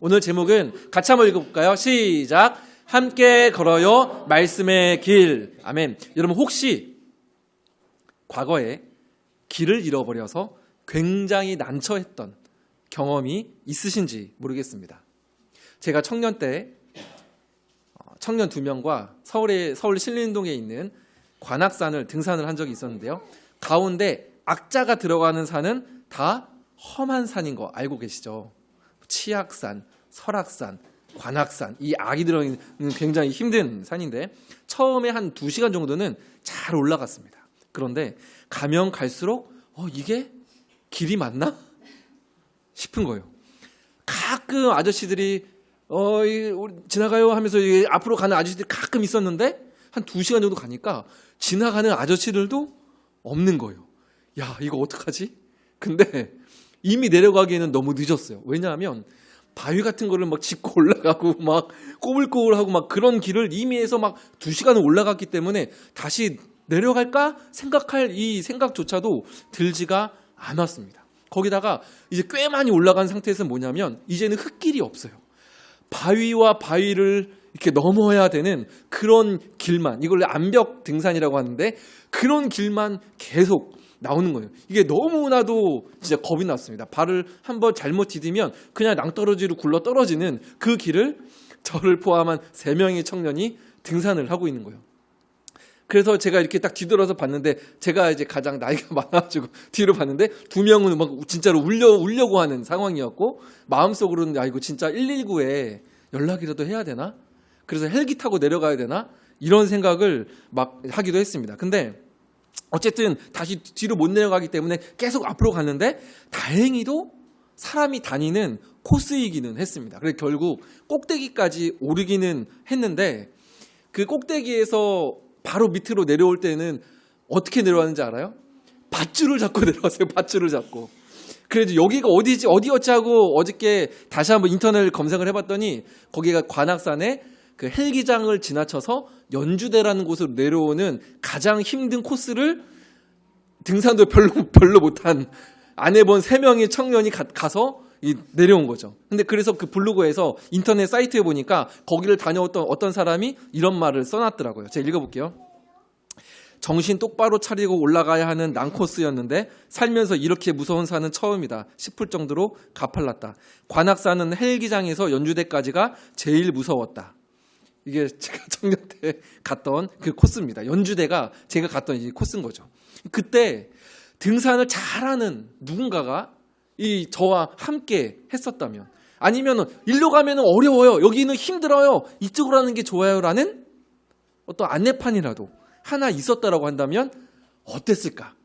오늘 제목은 같이 한번 읽어볼까요? 시작. 함께 걸어요 말씀의 길. 아멘. 여러분 혹시 과거에 길을 잃어버려서 굉장히 난처했던 경험이 있으신지 모르겠습니다. 제가 청년 때 청년 2명과 서울 신림동에 있는 관악산을 등산을 한 적이 있었는데요. 가운데 악자가 들어가는 산은 다 험한 산인 거 알고 계시죠? 치악산, 설악산, 관악산, 이 악이 들어있는 굉장히 힘든 산인데 처음에 한 2시간 정도는 잘 올라갔습니다. 그런데 가면 갈수록 이게 길이 맞나? 싶은 거예요. 가끔 아저씨들이 지나가요 하면서 앞으로 가는 아저씨들이 가끔 있었는데 한 2시간 정도 가니까 지나가는 아저씨들도 없는 거예요. 야, 이거 어떡하지? 근데 이미 내려가기에는 너무 늦었어요. 왜냐하면 바위 같은 거를 막 짚고 올라가고 막 꼬불꼬불하고 막 그런 길을 이미 해서 막 2시간을 올라갔기 때문에 다시 내려갈까 생각할 이 생각조차도 들지가 않았습니다. 거기다가 이제 꽤 많이 올라간 상태에서 뭐냐면 이제는 흙길이 없어요. 바위와 바위를 이렇게 넘어야 되는 그런 길만, 이걸 암벽 등산이라고 하는데 그런 길만 계속 나오는 거예요. 이게 너무나도 진짜 겁이 났습니다. 발을 한번 잘못 디디면 그냥 낭떠러지로 굴러 떨어지는 그 길을 저를 포함한 3명의 청년이 등산을 하고 있는 거예요. 그래서 제가 이렇게 딱 뒤돌아서 봤는데 제가 이제 가장 나이가 많아가지고 뒤로 봤는데 2명은 막 진짜로 울려고 하는 상황이었고 마음속으로는 야 이거 진짜 119에 연락이라도 해야 되나? 그래서 헬기 타고 내려가야 되나? 이런 생각을 막 하기도 했습니다. 근데 어쨌든 다시 뒤로 못 내려가기 때문에 계속 앞으로 갔는데 다행히도 사람이 다니는 코스이기는 했습니다. 그래서 결국 꼭대기까지 오르기는 했는데 그 꼭대기에서 바로 밑으로 내려올 때는 어떻게 내려왔는지 알아요? 밧줄을 잡고 내려왔어요. 밧줄을 잡고. 그래도 여기가 어디였지 하고 어저께 다시 한번 인터넷을 검색을 해봤더니 거기가 관악산에 그 헬기장을 지나쳐서 연주대라는 곳으로 내려오는 가장 힘든 코스를 등산도 별로 못한 안 해본 3명의 청년이 가서 내려온 거죠. 근데 그래서 그 블로그에서 인터넷 사이트에 보니까 거기를 다녀왔던 어떤 사람이 이런 말을 써놨더라고요. 제가 읽어볼게요. 정신 똑바로 차리고 올라가야 하는 난코스였는데 살면서 이렇게 무서운 산은 처음이다 싶을 정도로 가팔랐다. 관악산은 헬기장에서 연주대까지가 제일 무서웠다. 이게 제가 청년 때 갔던 그 코스입니다. 연주대가 제가 갔던 이 코스인 거죠. 그때 등산을 잘하는 누군가가 저와 함께 했었다면 아니면 일로 가면 어려워요. 여기는 힘들어요. 이쪽으로 하는 게 좋아요라는 어떤 안내판이라도 하나 있었다라고 한다면 어땠을까?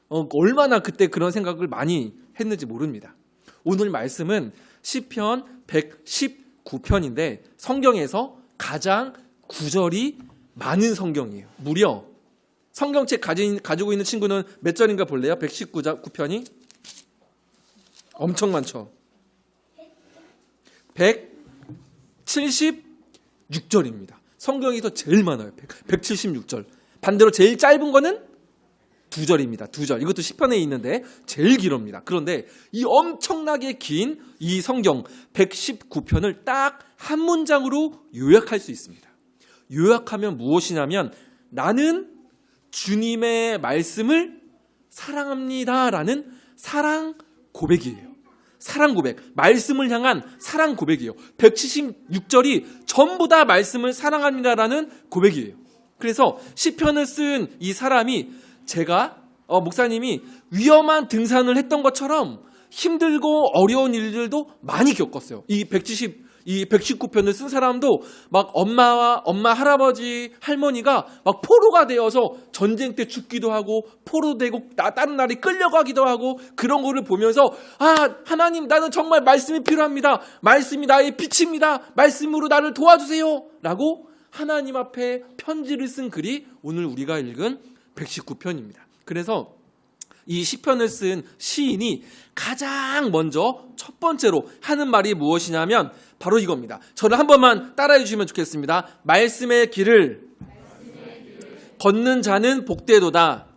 얼마나 그때 그런 생각을 많이 했는지 모릅니다. 오늘 말씀은 시편 119편인데 성경에서 가장 구절이 많은 성경이에요. 무려 성경책 가지고 있는 친구는 몇 절인가 볼래요? 119편이? 엄청 많죠. 176절입니다. 성경에서 제일 많아요. 176절. 반대로 제일 짧은 거는 2절입니다. 2절. 이것도 시편에 있는데 제일 길어입니다. 그런데 이 엄청나게 긴 이 성경 119편을 딱 한 문장으로 요약할 수 있습니다. 요약하면 무엇이냐면 나는 주님의 말씀을 사랑합니다라는 사랑 고백이에요. 사랑 고백. 말씀을 향한 사랑 고백이에요. 176절이 전부 다 말씀을 사랑합니다라는 고백이에요. 그래서 시편을 쓴 이 사람이 제가 목사님이 위험한 등산을 했던 것처럼 힘들고 어려운 일들도 많이 겪었어요. 이 119편을 쓴 사람도 막 엄마, 할아버지, 할머니가 막 포로가 되어서 전쟁 때 죽기도 하고 포로 되고 다른 나라에 끌려가기도 하고 그런 거를 보면서 하나님 나는 정말 말씀이 필요합니다. 말씀이 나의 빛입니다. 말씀으로 나를 도와주세요. 라고 하나님 앞에 편지를 쓴 글이 오늘 우리가 읽은 119편입니다. 그래서 이 시편을 쓴 시인이 가장 먼저 첫 번째로 하는 말이 무엇이냐면 바로 이겁니다. 저를 한 번만 따라해 주시면 좋겠습니다. 말씀의 길을 걷는 자는 복되도다.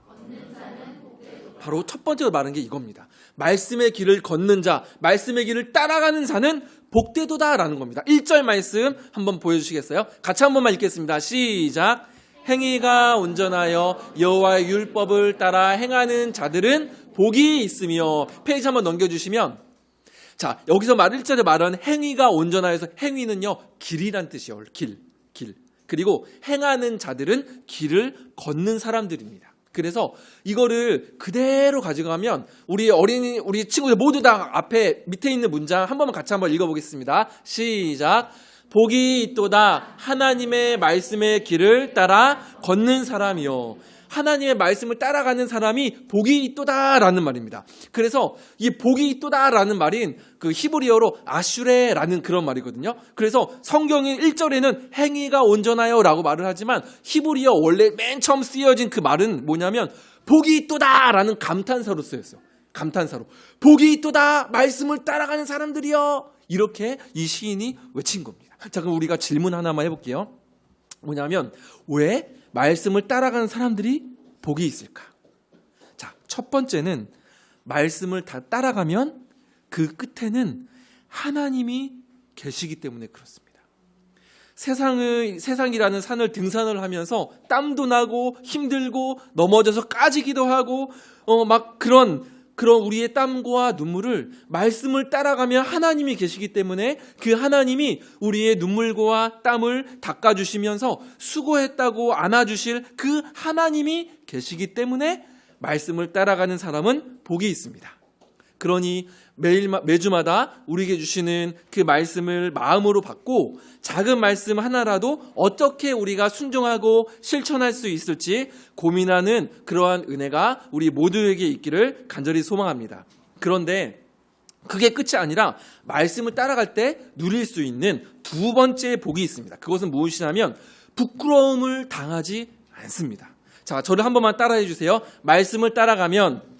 바로 첫 번째로 말하는 게 이겁니다. 말씀의 길을 걷는 자, 말씀의 길을 따라가는 자는 복되도다라는 겁니다. 1절 말씀 한번 보여주시겠어요? 같이 한 번만 읽겠습니다. 시작. 행위가 온전하여 여호와의 율법을 따라 행하는 자들은 복이 있으며. 페이지 한번 넘겨주시면, 자, 여기서 1절에 말하는 행위가 온전하여서, 행위는요 길이란 뜻이에요. 길. 그리고 행하는 자들은 길을 걷는 사람들입니다. 그래서 이거를 그대로 가져가면 우리 친구들 모두 다 앞에 밑에 있는 문장 한 번만 같이 한번 읽어보겠습니다. 시작. 복이 있도다 하나님의 말씀의 길을 따라 걷는 사람이요. 하나님의 말씀을 따라가는 사람이 복이 있도다라는 말입니다. 그래서 이 복이 있도다라는 말인 그 히브리어로 아슈레라는 그런 말이거든요. 그래서 성경의 1절에는 행위가 온전하여라고 말을 하지만 히브리어 원래 맨 처음 쓰여진 그 말은 뭐냐면 복이 있도다라는 감탄사로 쓰였어요. 감탄사로. 복이 있도다 말씀을 따라가는 사람들이여. 이렇게 이 시인이 외친 겁니다. 자, 그럼 우리가 질문 하나만 해볼게요. 뭐냐면 왜 말씀을 따라가는 사람들이 복이 있을까? 자, 첫 번째는 말씀을 다 따라가면 그 끝에는 하나님이 계시기 때문에 그렇습니다. 세상이라는 산을 등산을 하면서 땀도 나고 힘들고 넘어져서 까지기도 하고 막 그런 우리의 땀과 눈물을 말씀을 따라가면 하나님이 계시기 때문에 그 하나님이 우리의 눈물과 땀을 닦아주시면서 수고했다고 안아주실 그 하나님이 계시기 때문에 말씀을 따라가는 사람은 복이 있습니다. 그러니 매주마다 우리에게 주시는 그 말씀을 마음으로 받고 작은 말씀 하나라도 어떻게 우리가 순종하고 실천할 수 있을지 고민하는 그러한 은혜가 우리 모두에게 있기를 간절히 소망합니다. 그런데 그게 끝이 아니라 말씀을 따라갈 때 누릴 수 있는 두 번째 복이 있습니다. 그것은 무엇이냐면 부끄러움을 당하지 않습니다. 자, 저를 한 번만 따라해 주세요. 말씀을 따라가면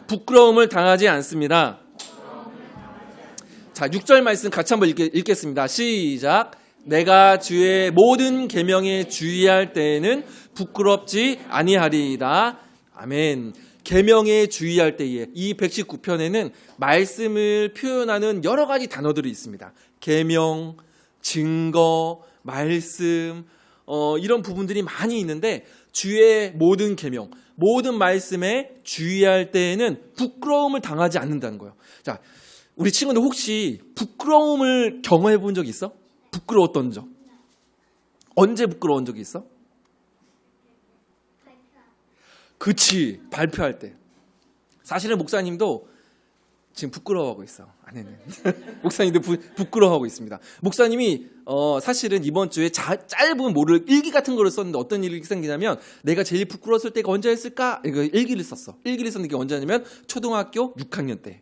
부끄러움을 당하지 않습니다. 자, 6절 말씀 같이 한번 읽겠습니다. 시작. 내가 주의 모든 계명에 주의할 때에는 부끄럽지 아니하리이다. 아멘. 계명에 주의할 때에 이 119편에는 말씀을 표현하는 여러 가지 단어들이 있습니다. 계명, 증거, 말씀, 이런 부분들이 많이 있는데 주의 모든 계명, 모든 말씀에 주의할 때에는 부끄러움을 당하지 않는다는 거예요. 자, 우리 친구들 혹시 부끄러움을 경험해 본 적 있어? 부끄러웠던 적? 언제 부끄러운 적이 있어? 그치, 발표할 때. 사실은 목사님도 지금 부끄러워하고 있어. 아니네. 목사님도 부끄러워하고 있습니다. 목사님이 사실은 이번 주에 짧은 일기 같은 거를 썼는데 어떤 일이 생기냐면 내가 제일 부끄러웠을 때가 언제였을까? 이거 일기를 썼어. 일기를 썼는데 이게 언제냐면 초등학교 6학년 때.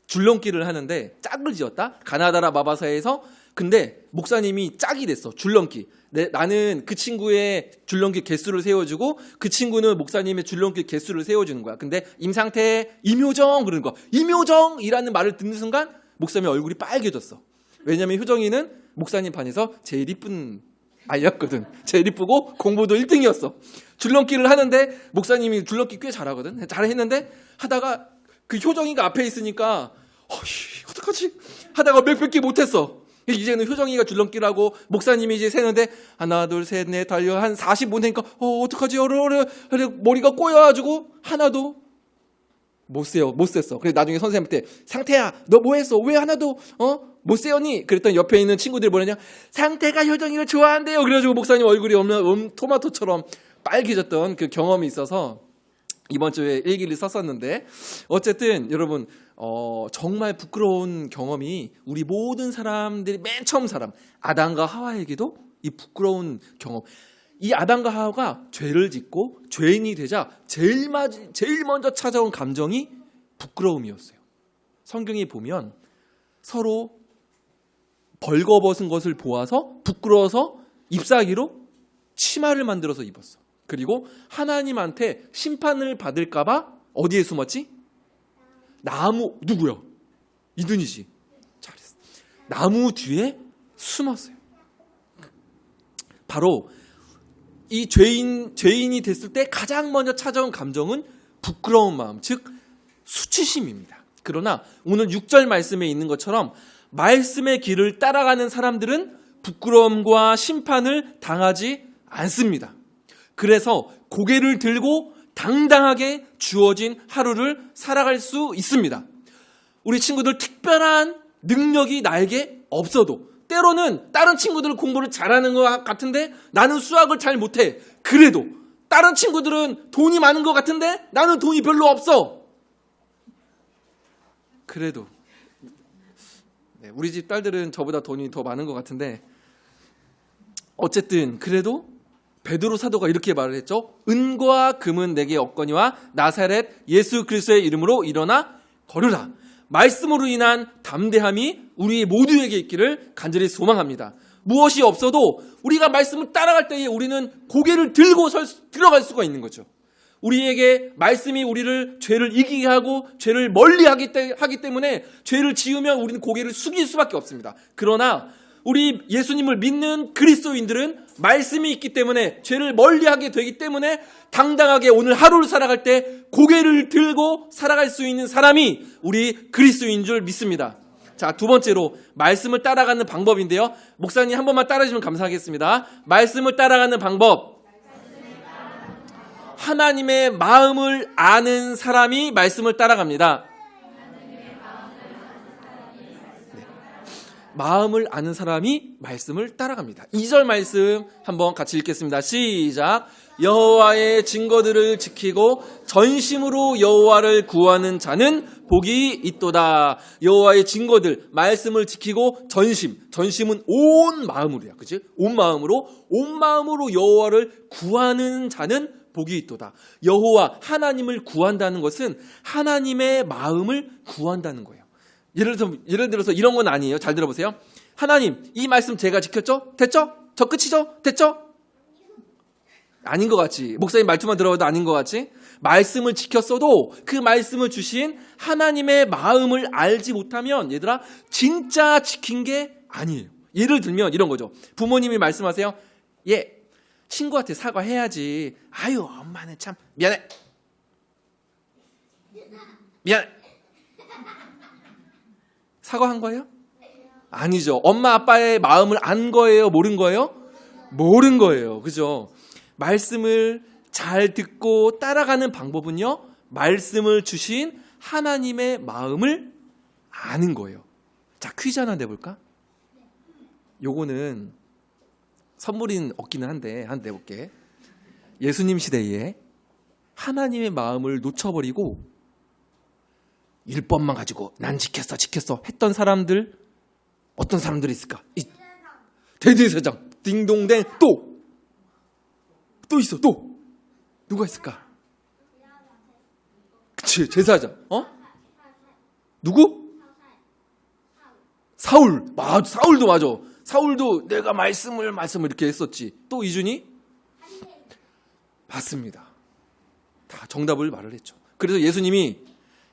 줄넘기를 하는데 짝을 지었다. 가나다라 마바사에서. 근데 목사님이 짝이 됐어. 줄넘기. 나는 그 친구의 줄넘기 개수를 세워주고 그 친구는 목사님의 줄넘기 개수를 세워주는 거야. 근데 임상태, 임효정 그러는 거야. 임효정이라는 말을 듣는 순간 목사님의 얼굴이 빨개졌어. 왜냐하면 효정이는 목사님 반에서 제일 이쁜 아이였거든. 제일 이쁘고 공부도 1등이었어. 줄넘기를 하는데 목사님이 줄넘기 꽤 잘하거든. 잘했는데 하다가 그 효정이가 앞에 있으니까 어떡하지? 하다가 몇 개 못했어. 이제는 효정이가 줄넘기를 하고 목사님이 이제 세는데 하나 둘 셋 넷 달려 한 40분 되니까 어떡하지? 머리가 꼬여가지고 하나도 못 셌어. 그래서 나중에 선생님한테 상태야 너 뭐 했어? 왜 하나도 못 세었니? 그랬더니 옆에 있는 친구들이 뭐냐냐 상태가 효정이를 좋아한대요. 그래가지고 목사님 얼굴이 토마토처럼 빨개졌던 그 경험이 있어서 이번 주에 일기를 썼었는데 어쨌든 여러분 정말 부끄러운 경험이 우리 모든 사람들이 맨 처음 아담과 하와에게도 이 부끄러운 경험. 이 아담과 하와가 죄를 짓고 죄인이 되자 제일 먼저 찾아온 감정이 부끄러움이었어요. 성경에 보면 서로 벌거벗은 것을 보아서 부끄러워서 잎사귀로 치마를 만들어서 입었어. 그리고 하나님한테 심판을 받을까 봐 어디에 숨었지? 나무 누구야? 이든이지. 잘했어. 나무 뒤에 숨었어요. 바로 이 죄인이 됐을 때 가장 먼저 찾아온 감정은 부끄러운 마음, 즉 수치심입니다. 그러나 오늘 6절 말씀에 있는 것처럼 말씀의 길을 따라가는 사람들은 부끄러움과 심판을 당하지 않습니다. 그래서 고개를 들고 당당하게 주어진 하루를 살아갈 수 있습니다. 우리 친구들 특별한 능력이 나에게 없어도 때로는 다른 친구들은 공부를 잘하는 것 같은데 나는 수학을 잘 못해. 그래도 다른 친구들은 돈이 많은 것 같은데 나는 돈이 별로 없어. 그래도 우리 집 딸들은 저보다 돈이 더 많은 것 같은데 어쨌든 그래도 베드로 사도가 이렇게 말을 했죠. 은과 금은 내게 없거니와 나사렛 예수 그리스도의 이름으로 일어나 걸으라. 말씀으로 인한 담대함이 우리 모두에게 있기를 간절히 소망합니다. 무엇이 없어도 우리가 말씀을 따라갈 때에 우리는 고개를 들고 들어갈 수가 있는 거죠. 우리에게 말씀이 우리를 죄를 이기게 하고 죄를 멀리 하기 때문에 죄를 지으면 우리는 고개를 숙일 수밖에 없습니다. 그러나 우리 예수님을 믿는 그리스도인들은 말씀이 있기 때문에 죄를 멀리하게 되기 때문에 당당하게 오늘 하루를 살아갈 때 고개를 들고 살아갈 수 있는 사람이 우리 그리스도인 줄 믿습니다. 자, 두 번째로 말씀을 따라가는 방법인데요. 목사님 한 번만 따라주시면 감사하겠습니다. 말씀을 따라가는 방법. 하나님의 마음을 아는 사람이 말씀을 따라갑니다. 마음을 아는 사람이 말씀을 따라갑니다. 2절 말씀 한번 같이 읽겠습니다. 시작. 여호와의 증거들을 지키고 전심으로 여호와를 구하는 자는 복이 있도다. 여호와의 증거들, 말씀을 지키고 전심은 온 마음으로야. 그치? 온 마음으로 여호와를 구하는 자는 복이 있도다. 여호와 하나님을 구한다는 것은 하나님의 마음을 구한다는 거예요. 예를 들어서 이런 건 아니에요. 잘 들어보세요. 하나님, 이 말씀 제가 지켰죠? 됐죠? 저 끝이죠? 됐죠? 아닌 것 같지? 목사님 말투만 들어봐도 아닌 것 같지? 말씀을 지켰어도 그 말씀을 주신 하나님의 마음을 알지 못하면 얘들아 진짜 지킨 게 아니에요. 예를 들면 이런 거죠. 부모님이 말씀하세요. 친구한테 사과해야지. 아유, 엄마는 참 미안해. 사과한 거예요? 아니죠. 엄마 아빠의 마음을 안 거예요? 모른 거예요? 모른 거예요. 그죠? 말씀을 잘 듣고 따라가는 방법은요. 말씀을 주신 하나님의 마음을 아는 거예요. 자, 퀴즈 하나 내볼까? 요거는 선물인 없기는 한데 한 내볼게. 예수님 시대에 하나님의 마음을 놓쳐버리고 1번만 가지고 난 지켰어 했던 사람들 어떤 사람들이 있을까? 대제사장 딩동댕 또 있어. 또 누가 있을까? 그치, 제사장. 누구? 사울. 맞아, 사울도 맞아. 사울도 내가 말씀을 이렇게 했었지. 또 이준이? 맞습니다. 다 정답을 말을 했죠. 그래서 예수님이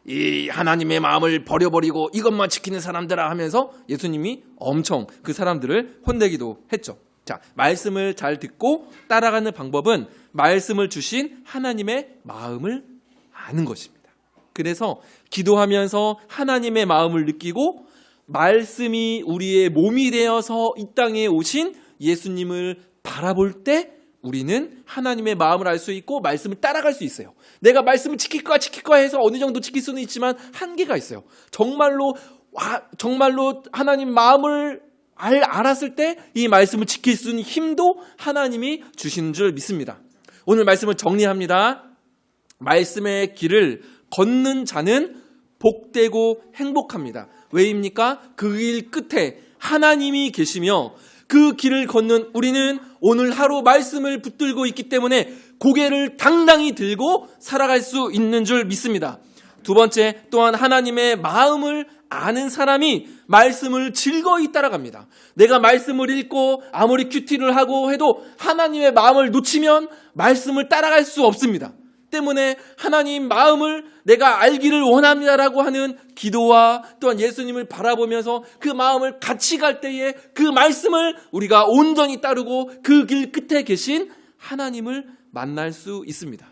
이 하나님의 마음을 버려버리고 이것만 지키는 사람들아 하면서 예수님이 엄청 그 사람들을 혼내기도 했죠. 자, 말씀을 잘 듣고 따라가는 방법은 말씀을 주신 하나님의 마음을 아는 것입니다. 그래서 기도하면서 하나님의 마음을 느끼고 말씀이 우리의 몸이 되어서 이 땅에 오신 예수님을 바라볼 때 우리는 하나님의 마음을 알 수 있고 말씀을 따라갈 수 있어요. 내가 말씀을 지킬 거야 해서 어느 정도 지킬 수는 있지만 한계가 있어요. 정말로 하나님 마음을 알았을 때 이 말씀을 지킬 수 있는 힘도 하나님이 주시는 줄 믿습니다. 오늘 말씀을 정리합니다. 말씀의 길을 걷는 자는 복되고 행복합니다. 왜입니까? 그 길 끝에 하나님이 계시며 그 길을 걷는 우리는 오늘 하루 말씀을 붙들고 있기 때문에 고개를 당당히 들고 살아갈 수 있는 줄 믿습니다. 두 번째, 또한 하나님의 마음을 아는 사람이 말씀을 즐거이 따라갑니다. 내가 말씀을 읽고 아무리 큐티를 하고 해도 하나님의 마음을 놓치면 말씀을 따라갈 수 없습니다. 때문에 하나님 마음을 내가 알기를 원합니다라고 하는 기도와 또한 예수님을 바라보면서 그 마음을 같이 갈 때에 그 말씀을 우리가 온전히 따르고 그 길 끝에 계신 하나님을 만날 수 있습니다.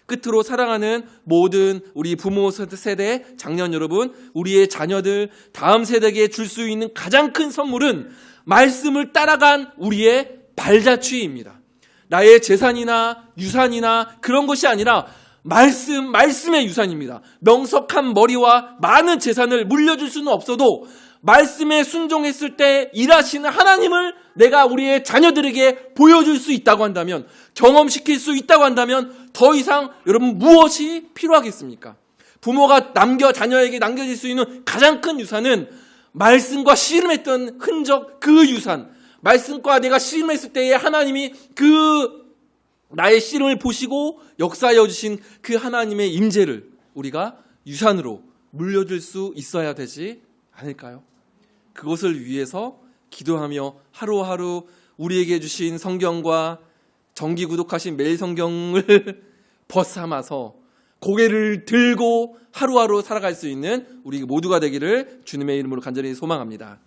끝으로 사랑하는 모든 우리 부모 세대, 장년 여러분, 우리의 자녀들, 다음 세대에게 줄 수 있는 가장 큰 선물은 말씀을 따라간 우리의 발자취입니다. 나의 재산이나 유산이나 그런 것이 아니라 말씀의 유산입니다. 명석한 머리와 많은 재산을 물려줄 수는 없어도 말씀에 순종했을 때 일하시는 하나님을 내가 우리의 자녀들에게 보여줄 수 있다고 한다면, 경험시킬 수 있다고 한다면 더 이상 여러분 무엇이 필요하겠습니까? 부모가 자녀에게 남겨질 수 있는 가장 큰 유산은 말씀과 씨름했던 흔적, 그 유산, 말씀과 내가 씨름했을 때에 하나님이 그 나의 씨름을 보시고 역사하여 주신 그 하나님의 임재를 우리가 유산으로 물려줄 수 있어야 되지 않을까요? 그것을 위해서 기도하며 하루하루 우리에게 주신 성경과 정기 구독하신 매일 성경을 벗삼아서 고개를 들고 하루하루 살아갈 수 있는 우리 모두가 되기를 주님의 이름으로 간절히 소망합니다.